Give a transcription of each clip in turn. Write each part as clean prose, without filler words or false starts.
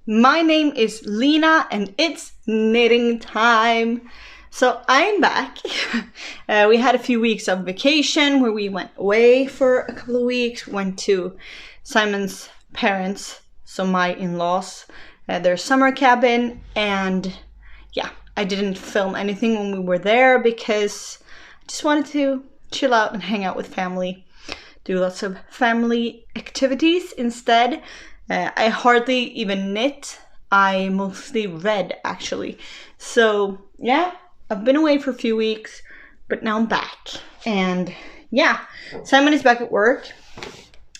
My name is Lena and it's knitting time. So I'm back. We had a few weeks of vacation where we went away for a couple of weeks, went to Simon's parents, so my in-laws, their summer cabin, and yeah, I didn't film anything when we were there because I just wanted to chill out and hang out with family, do lots of family activities instead. I hardly even knit. I mostly read, actually. So yeah, I've been away for a few weeks, but now I'm back. And yeah, Simon is back at work.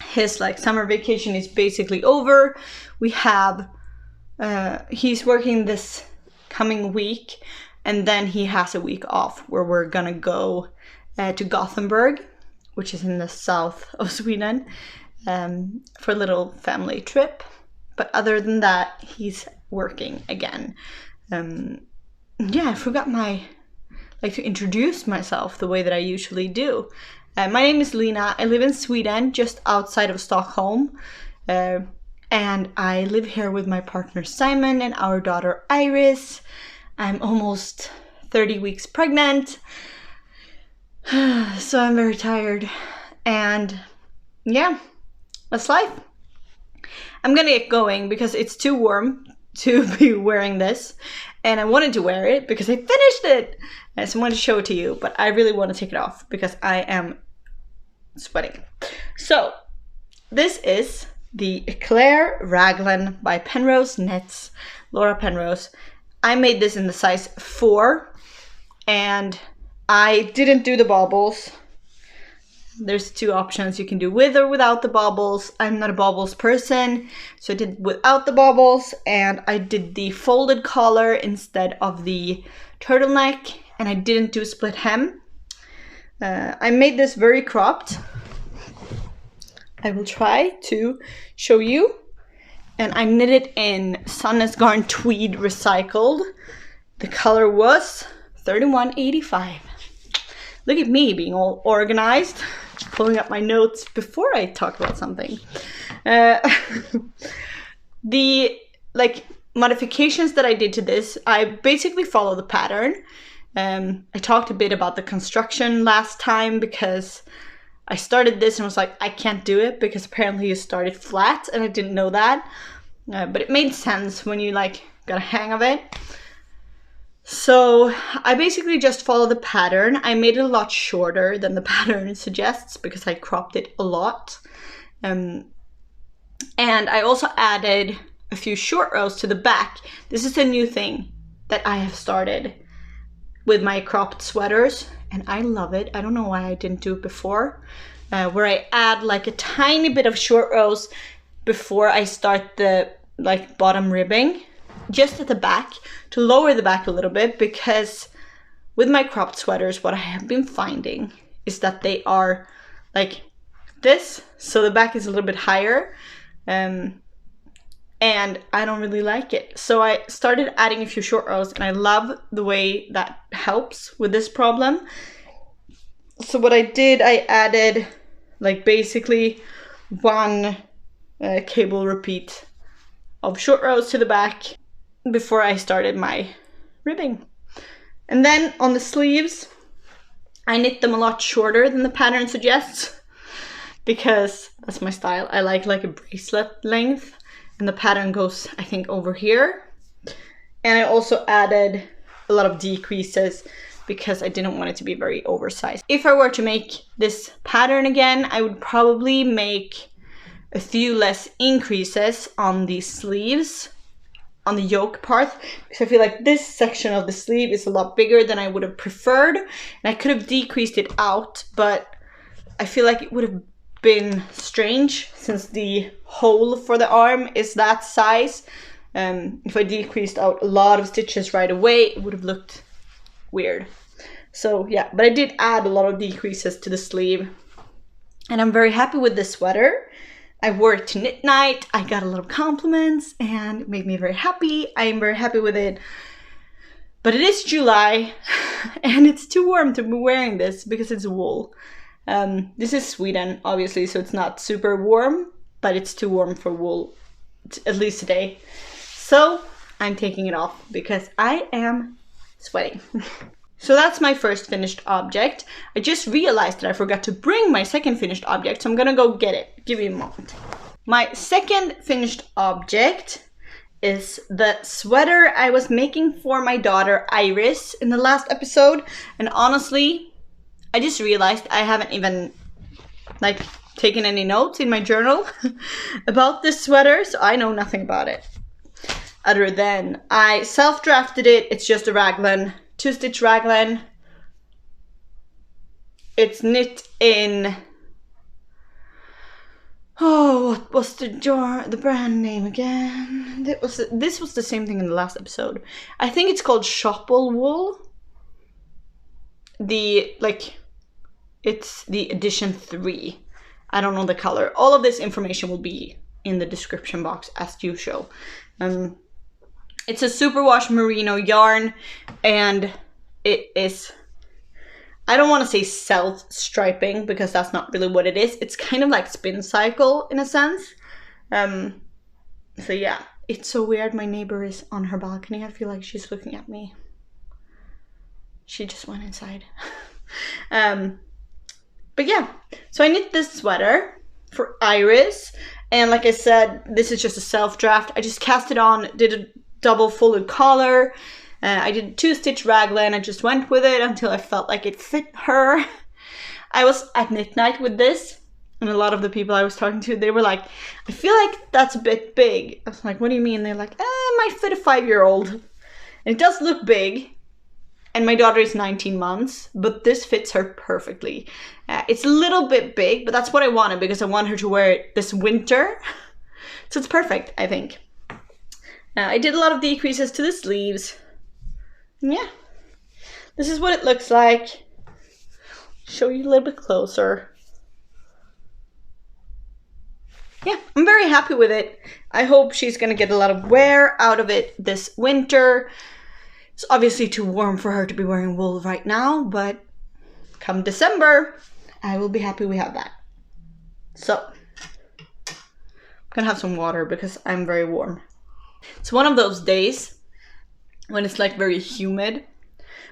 His summer vacation is basically over. We have, he's working this coming week, and then he has a week off where we're gonna go to Gothenburg, which is in the south of Sweden, for a little family trip. But other than that, he's working again. Yeah, I forgot to introduce myself the way that I usually do. My name is Lena. I live in Sweden, just outside of Stockholm. And I live here with my partner Simon and our daughter Iris. I'm almost 30 weeks pregnant. So I'm very tired. And yeah, that's life. I'm gonna get going because it's too warm to be wearing this. And I wanted to wear it because I finished it. So I wanted to show it to you, but I really want to take it off because I am sweating. So this is the Eclair raglan by Penrose Knits, Laura Penrose. I made this in the size 4 and I didn't do the baubles. There's 2 options. You can do with or without the baubles. I'm not a baubles person, so I did without the baubles, and I did the folded collar instead of the turtleneck, and I didn't do split hem. I made this very cropped. I will try to show you. And I knit it in Sandnes garn Tweed recycled. The color was 3185. Look at me being all organized, pulling up my notes before I talk about something. The modifications that I did to this, I basically follow the pattern. I talked a bit about the construction last time because I started this and was like, I can't do it because apparently you started flat and I didn't know that. But it made sense when you got a hang of it. So I basically just follow the pattern. I made it a lot shorter than the pattern suggests because I cropped it a lot. And I also added a few short rows to the back. This is a new thing that I have started with my cropped sweaters, and I love it. I don't know why I didn't do it before, where I add a tiny bit of short rows before I start the bottom ribbing, just at the back, to lower the back a little bit, because with my cropped sweaters, what I have been finding is that they are like this, so the back is a little bit higher, and I don't really like it. So I started adding a few short rows, and I love the way that helps with this problem. So what I did, I added basically 1 cable repeat of short rows to the back before I started my ribbing. And then on the sleeves, I knit them a lot shorter than the pattern suggests because that's my style. I like a bracelet length, and the pattern goes, I think, over here. And I also added a lot of decreases because I didn't want it to be very oversized. If I were to make this pattern again, I would probably make a few less increases on the sleeves, on the yoke part, because I feel like this section of the sleeve is a lot bigger than I would have preferred, and I could have decreased it out, but I feel like it would have been strange since the hole for the arm is that size. If I decreased out a lot of stitches right away, it would have looked weird. So yeah, but I did add a lot of decreases to the sleeve, and I'm very happy with this sweater. I wore it to knit night, I got a lot of compliments, and it made me very happy. I am very happy with it. But it is July, and it's too warm to be wearing this because it's wool. This is Sweden, obviously, so it's not super warm, but it's too warm for wool, at least today. So I'm taking it off because I am sweating. So that's my first finished object. I just realized that I forgot to bring my second finished object, so I'm gonna go get it. Give me a moment. My second finished object is the sweater I was making for my daughter Iris in the last episode. And honestly, I just realized I haven't even like taken any notes in my journal about this sweater, so I know nothing about it. Other than I self-drafted it. It's just a raglan, 2-stitch raglan. It's knit in, oh, what was the brand name again? This was the same thing in the last episode. I think it's called Schoppel wool. It's the edition 3. I don't know the color. All of this information will be in the description box as usual. It's a superwash merino yarn, and it is, I don't want to say self-striping because that's not really what it is. It's kind of like spin cycle in a sense. So yeah, it's so weird. My neighbor is on her balcony. I feel like she's looking at me. She just went inside. But yeah, so I knit this sweater for Iris. And like I said, this is just a self-draft. I just cast it on, did a double folded collar. I did a 2-stitch raglan. I just went with it until I felt like it fit her. I was at knit night with this, and a lot of the people I was talking to, they were like, I feel like that's a bit big. I was like, what do you mean? They're like, it might fit a 5-year-old. And it does look big. And my daughter is 19 months, but this fits her perfectly. It's a little bit big, but that's what I wanted because I want her to wear it this winter. So it's perfect, I think. I did a lot of decreases to the sleeves. And yeah, this is what it looks like. Show you a little bit closer. Yeah, I'm very happy with it. I hope she's gonna get a lot of wear out of it this winter. It's obviously too warm for her to be wearing wool right now, but come December, I will be happy we have that. So, I'm gonna have some water because I'm very warm. It's one of those days when it's like very humid,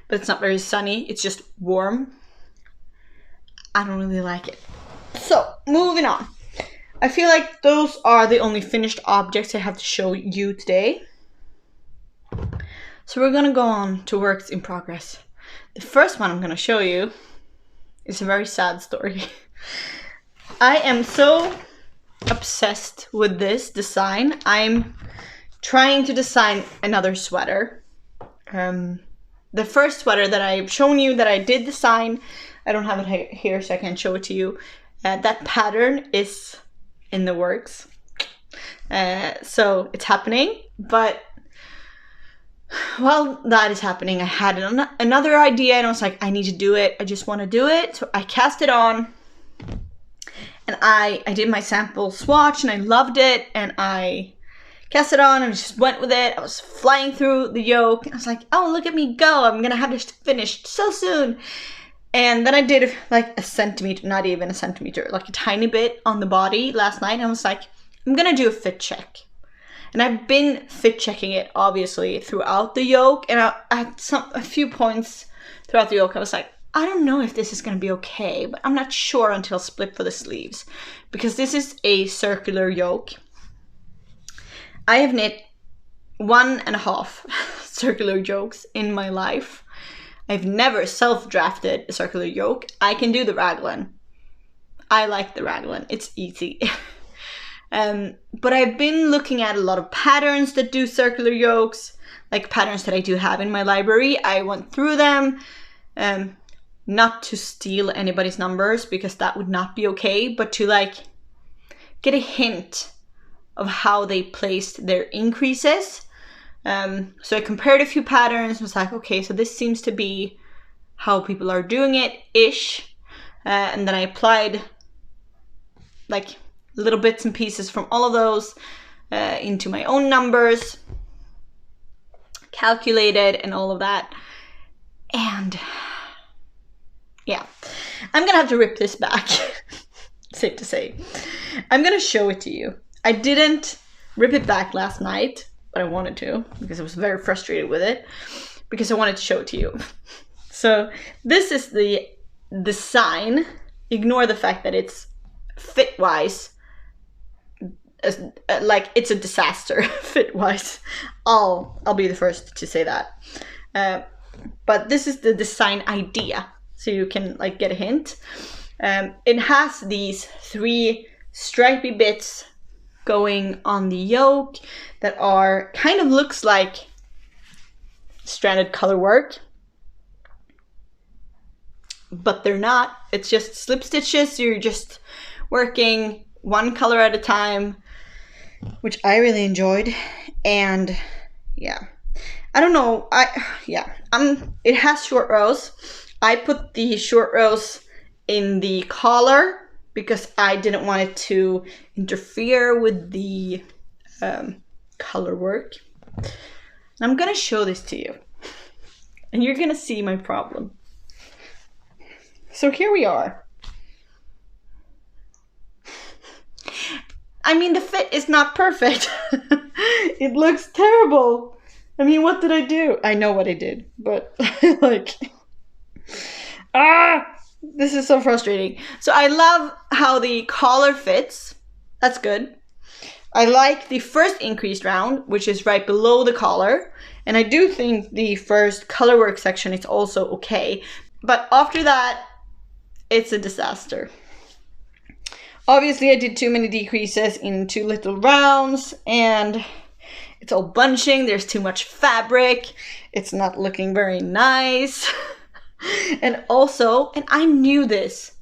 but it's not very sunny, it's just warm. I don't really like it. So, moving on. I feel like those are the only finished objects I have to show you today. So we're gonna go on to works in progress. The first one I'm gonna show you is a very sad story. I am so obsessed with this design. I'm trying to design another sweater. The first sweater that I've shown you that I did design, I don't have it here so I can show it to you. That pattern is in the works. So it's happening, but while that is happening, I had another idea and I was like, I need to do it. I just want to do it. So I cast it on and I did my sample swatch and I loved it. And I cast it on and I just went with it. I was flying through the yoke. I was like, oh, look at me go. I'm going to have this finished so soon. And then I did like a centimeter, not even a centimeter, like a tiny bit on the body last night. And I was like, I'm going to do a fit check. And I've been fit checking it, obviously, throughout the yoke. And at a few points throughout the yoke, I was like, I don't know if this is going to be okay, but I'm not sure until I split for the sleeves. Because this is a circular yoke. I have knit 1.5 circular yokes in my life. I've never self-drafted a circular yoke. I can do the raglan. I like the raglan. It's easy. But I've been looking at a lot of patterns that do circular yokes, like patterns that I do have in my library. I went through them, not to steal anybody's numbers because that would not be okay, but to like get a hint of how they placed their increases. So I compared a few patterns and was like, okay, so this seems to be how people are doing it-ish. And then I applied like little bits and pieces from all of those into my own numbers, calculated and all of that. And yeah, I'm gonna have to rip this back, safe to say. I'm gonna show it to you. I didn't rip it back last night but I wanted to because I was very frustrated with it because I wanted to show it to you. So this is the design. Ignore the fact that it's fit-wise, like it's a disaster fit-wise. I'll be the first to say that. But this is the design idea, so you can like get a hint. It has these 3 stripy bits going on the yoke that are kind of looks like stranded color work, but they're not. It's just slip stitches. You're just working one color at a time, which I really enjoyed. And yeah, I don't know. It has short rows. I put the short rows in the collar because I didn't want it to interfere with the color work. And I'm gonna show this to you, and you're gonna see my problem. So here we are. I mean, the fit is not perfect. It looks terrible. I mean, what did I do? I know what I did, but like, this is so frustrating. So I love how the collar fits. That's good. I like the first increased round, which is right below the collar. And I do think the first color work section is also okay. But after that, it's a disaster. Obviously, I did too many decreases in too little rounds, and it's all bunching. There's too much fabric. It's not looking very nice. And also, and I knew this,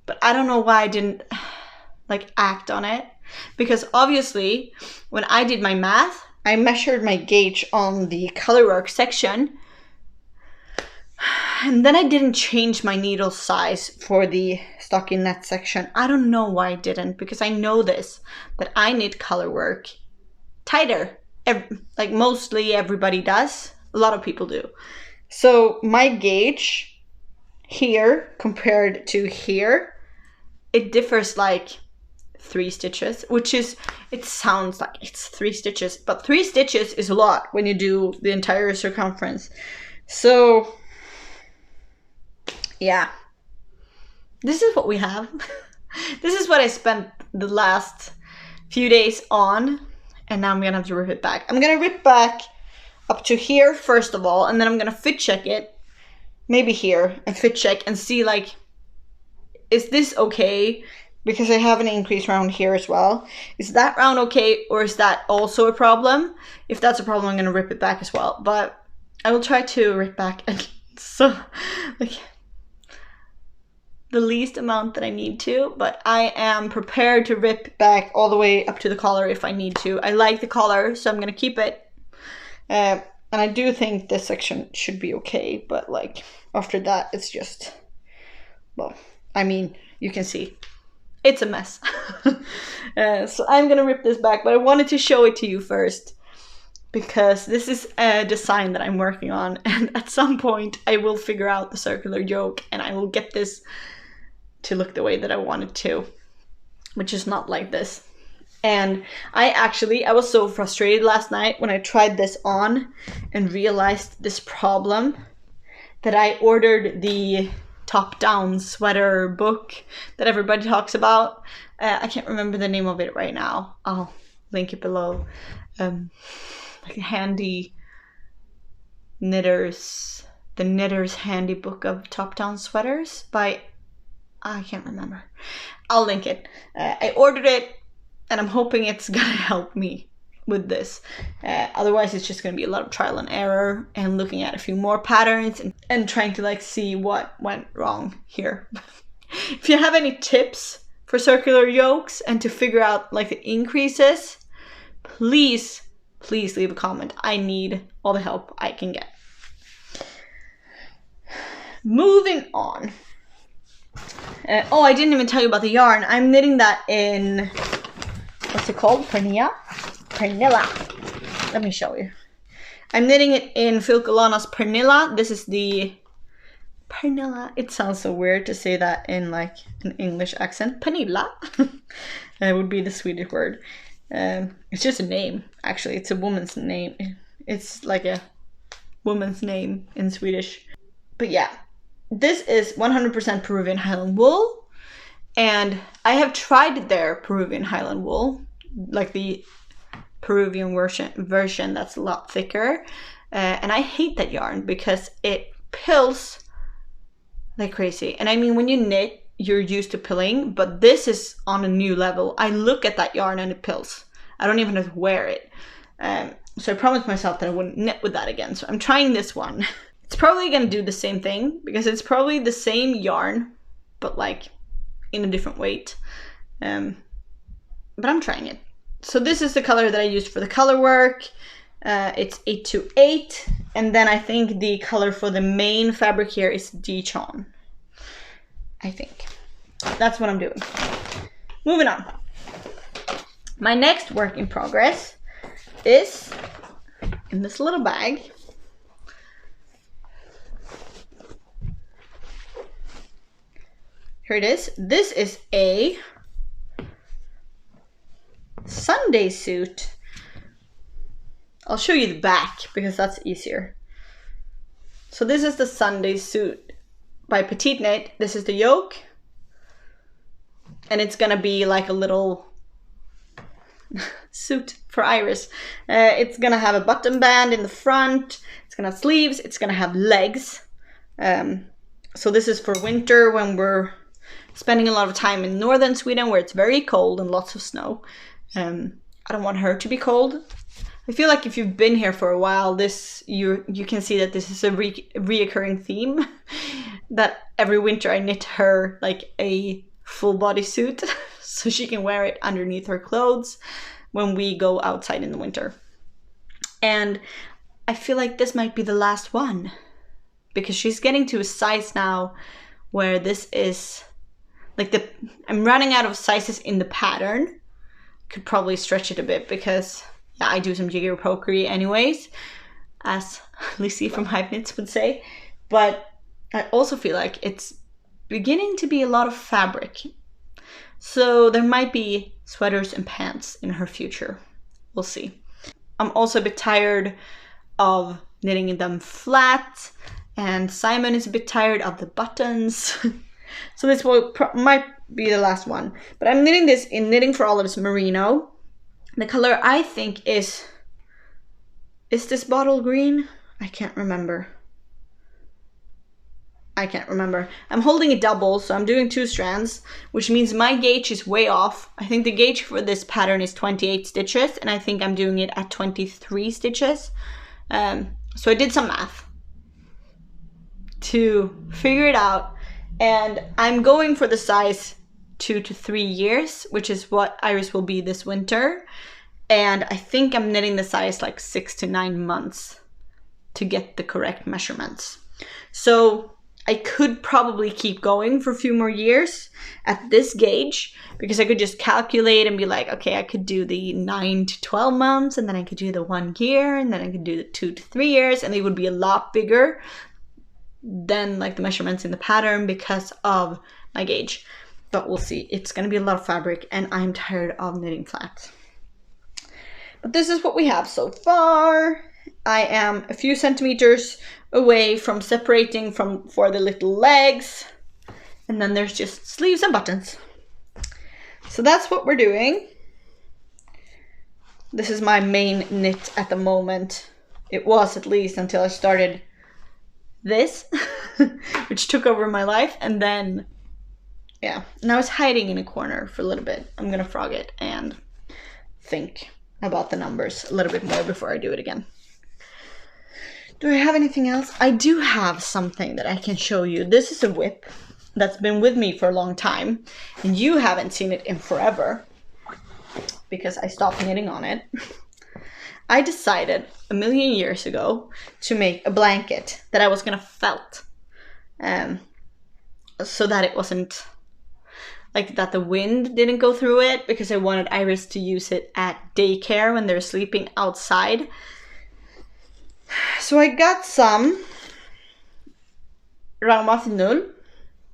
but I don't know why I didn't like act on it. Because obviously, when I did my math, I measured my gauge on the color work section. And then I didn't change my needle size for the stockinette section. I don't know why I didn't, because I know this, that I need color work tighter. Like mostly everybody does. A lot of people do. So my gauge here compared to here, it differs like 3 stitches, which is, it sounds like it's 3 stitches, but 3 stitches is a lot when you do the entire circumference. So yeah, this is what we have. This is what I spent the last few days on, and now I'm gonna have to rip it back. I'm gonna rip back up to here first of all, and then I'm gonna fit check it, maybe here, and fit check and see like, is this okay? Because I have an increase round here as well. Is that round okay, or is that also a problem? If that's a problem, I'm gonna rip it back as well. But I will try to rip back and so like the least amount that I need to, but I am prepared to rip back all the way up to the collar if I need to. I like the collar, so I'm gonna keep it. And I do think this section should be okay, but like after that, it's just, well, I mean, you can see it's a mess. So I'm gonna rip this back, but I wanted to show it to you first because this is a design that I'm working on, and at some point I will figure out the circular yoke and I will get this to look the way that I want it to, which is not like this. And I was so frustrated last night when I tried this on and realized this problem that I ordered the top-down sweater book that everybody talks about. I can't remember the name of it right now. I'll link it below. Like a handy knitters, the knitter's handy book of top-down sweaters by, I can't remember. I'll link it. I ordered it, and I'm hoping it's gonna help me with this. Otherwise, it's just gonna be a lot of trial and error and looking at a few more patterns and trying to like see what went wrong here. If you have any tips for circular yokes and to figure out like the increases, please leave a comment. I need all the help I can get. Moving on. Oh, I didn't even tell you about the yarn. I'm knitting that in, what's it called? Pernilla. Let me show you. I'm knitting it in Filcolana's Pernilla. This is the Pernilla. It sounds so weird to say that in like an English accent. Pernilla. That would be the Swedish word. It's just a name, actually. It's a woman's name. It's like a woman's name in Swedish. But yeah, this is 100% Peruvian Highland wool. And I have tried their Peruvian Highland wool, like the Peruvian version that's a lot thicker. And I hate that yarn because it pills like crazy. And I mean, when you knit, you're used to pilling, but this is on a new level. I look at that yarn and it pills. I don't even have to wear it. So I promised myself that I wouldn't knit with that again. So I'm trying this one. It's probably gonna do the same thing because it's probably the same yarn, but like in a different weight. But I'm trying it. So this is the color that I used for the color work. It's 828. And then I think the color for the main fabric here is Dijon. I think. That's what I'm doing. Moving on. My next work in progress is in this little bag. Here it is. This is a Sunday suit. I'll show you the back because that's easier. So this is the Sunday suit by Petite Knit. This is the yoke. And it's gonna be like a little suit for Iris. It's gonna have a button band in the front. It's gonna have sleeves. It's gonna have legs. So this is for winter when we're spending a lot of time in northern Sweden where it's very cold and lots of snow. I don't want her to be cold. I feel like if you've been here for a while, you can see that this is a reoccurring theme. That every winter I knit her like a full body suit so she can wear it underneath her clothes when we go outside in the winter. And I feel like this might be the last one because she's getting to a size now where this is like I'm running out of sizes in the pattern. Could probably stretch it a bit because yeah, I do some jiggery pokery anyways, as Lizzie from Hive Knits would say. But I also feel like it's beginning to be a lot of fabric. So there might be sweaters and pants in her future. We'll see. I'm also a bit tired of knitting them flat, and Simon is a bit tired of the buttons. So this might be the last one. But I'm knitting this in Knitting for Olive's Merino. The color I think is this bottle green? I can't remember. I'm holding a double, so I'm doing 2 strands, which means my gauge is way off. I think the gauge for this pattern is 28 stitches, and I think I'm doing it at 23 stitches. So I did some math to figure it out, and I'm going for the size 2 to 3 years, which is what Iris will be this winter. And I think I'm knitting the size like 6 to 9 months to get the correct measurements. So I could probably keep going for a few more years at this gauge because I could just calculate and be like, okay, I could do the 9 to 12 months, and then I could do the 1 year, and then I could do the 2 to 3 years, and they would be a lot bigger than like the measurements in the pattern because of my gauge. But we'll see. It's going to be a lot of fabric, and I'm tired of knitting flat. But this is what we have so far. I am a few centimeters away from separating for the little legs. And then there's just sleeves and buttons. So that's what we're doing. This is my main knit at the moment. It was at least until I started this, which took over my life. And then, yeah, now it's hiding in a corner for a little bit. I'm gonna frog it and think about the numbers a little bit more before I do it again. Do I have anything else? I do have something that I can show you. This is a whip that's been with me for a long time, and you haven't seen it in forever because I stopped knitting on it. I decided a million years ago to make a blanket that I was gonna felt, so that it wasn't like that the wind didn't go through it, because I wanted Iris to use it at daycare when they're sleeping outside. So I got some Rauma finull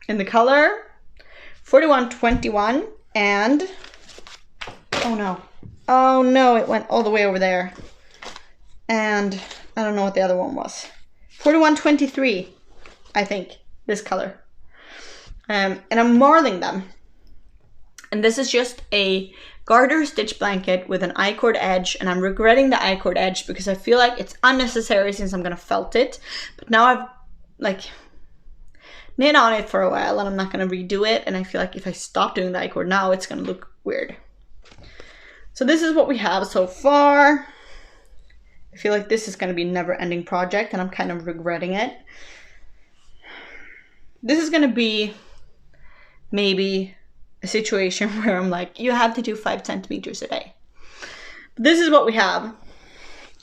in the color 4121, and oh no, Oh no, it went all the way over there. And I don't know what the other one was. 4123, I think, this color. And I'm marling them. And this is just a garter stitch blanket with an I-cord edge, and I'm regretting the I-cord edge because I feel like it's unnecessary since I'm gonna felt it. But now I've like knit on it for a while and I'm not gonna redo it, and I feel like if I stop doing the I-cord now, it's gonna look weird. So this is what we have so far. I feel like this is gonna be a never-ending project and I'm kind of regretting it. This is gonna be maybe a situation where I'm like, you have to do 5 centimeters a day. But this is what we have.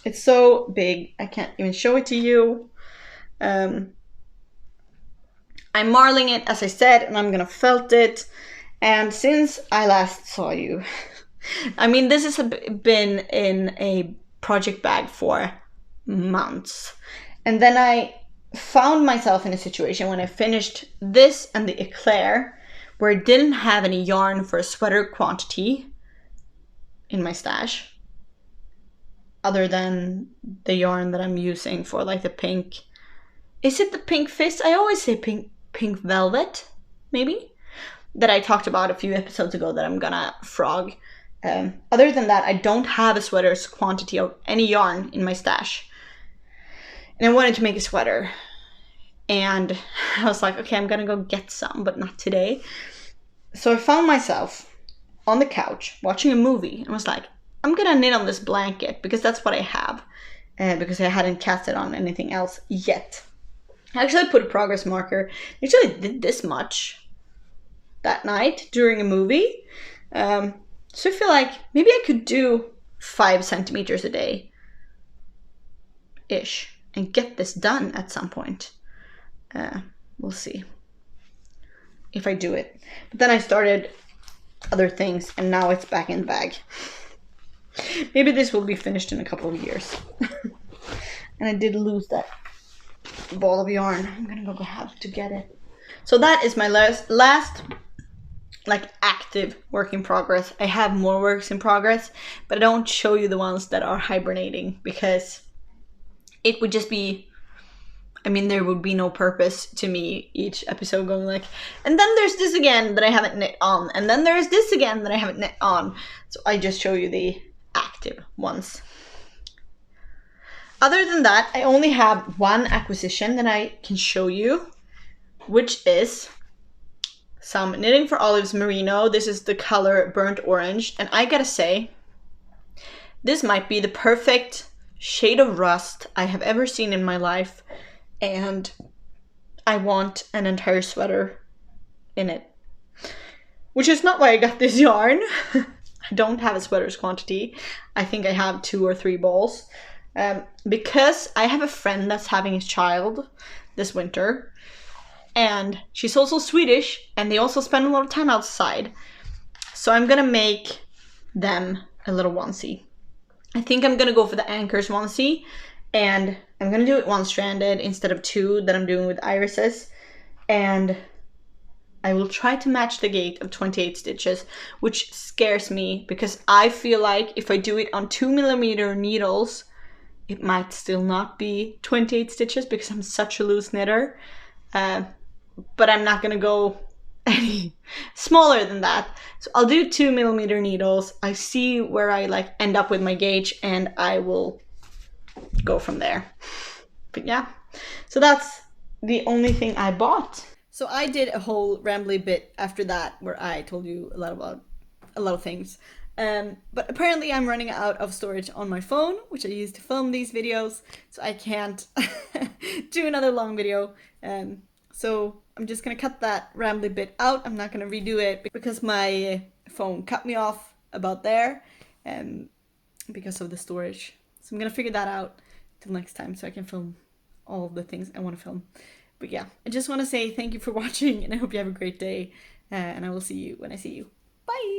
It's so big, I can't even show it to you. I'm marling it, as I said, and I'm gonna felt it. And since I last saw you, I mean, this has been in a project bag for months. And then I found myself in a situation when I finished this and the Eclair, where I didn't have any yarn for a sweater quantity in my stash, other than the yarn that I'm using for like the pink. Is it the pink fizz? I always say pink velvet, maybe, that I talked about a few episodes ago that I'm gonna frog. Other than that, I don't have a sweater's quantity of any yarn in my stash. And I wanted to make a sweater. And I was like, okay, I'm gonna go get some, but not today. So I found myself on the couch watching a movie and was like, I'm gonna knit on this blanket because that's what I have. Because I hadn't cast it on anything else yet. I actually put a progress marker. I actually did this much that night during a movie. So I feel like maybe I could do 5 centimeters a day ish and get this done at some point. We'll see if I do it. But then I started other things and now it's back in the bag. Maybe this will be finished in a couple of years. And I did lose that ball of yarn. I'm gonna go have to get it. So that is my last like active work in progress. I have more works in progress, but I don't show you the ones that are hibernating because it would just be, I mean, there would be no purpose to me each episode going like, and then there's this again that I haven't knit on, and then there's this again that I haven't knit on. So I just show you the active ones. Other than that, I only have one acquisition that I can show you, which is some Knitting for Olives Merino. This is the color Burnt Orange, and I gotta say, this might be the perfect shade of rust I have ever seen in my life, and I want an entire sweater in it. Which is not why I got this yarn. I don't have a sweater's quantity. I think I have 2 or 3 balls. Because I have a friend that's having a child this winter, and she's also Swedish, and they also spend a lot of time outside. So I'm gonna make them a little onesie. I think I'm gonna go for the Anchors onesie, and I'm gonna do it one-stranded instead of 2 that I'm doing with irises. And I will try to match the gate of 28 stitches, which scares me because I feel like if I do it on 2mm needles, it might still not be 28 stitches because I'm such a loose knitter. But I'm not gonna go any smaller than that. So I'll do 2mm needles. I see where I like end up with my gauge and I will go from there. But yeah, so that's the only thing I bought. So I did a whole rambly bit after that where I told you a lot about a lot of things. But apparently I'm running out of storage on my phone, which I use to film these videos, so I can't do another long video. So I'm just gonna cut that rambly bit out. I'm not gonna redo it because my phone cut me off about there because of the storage. So I'm gonna figure that out till next time so I can film all of the things I want to film. But yeah, I just want to say thank you for watching and I hope you have a great day, and I will see you when I see you. Bye!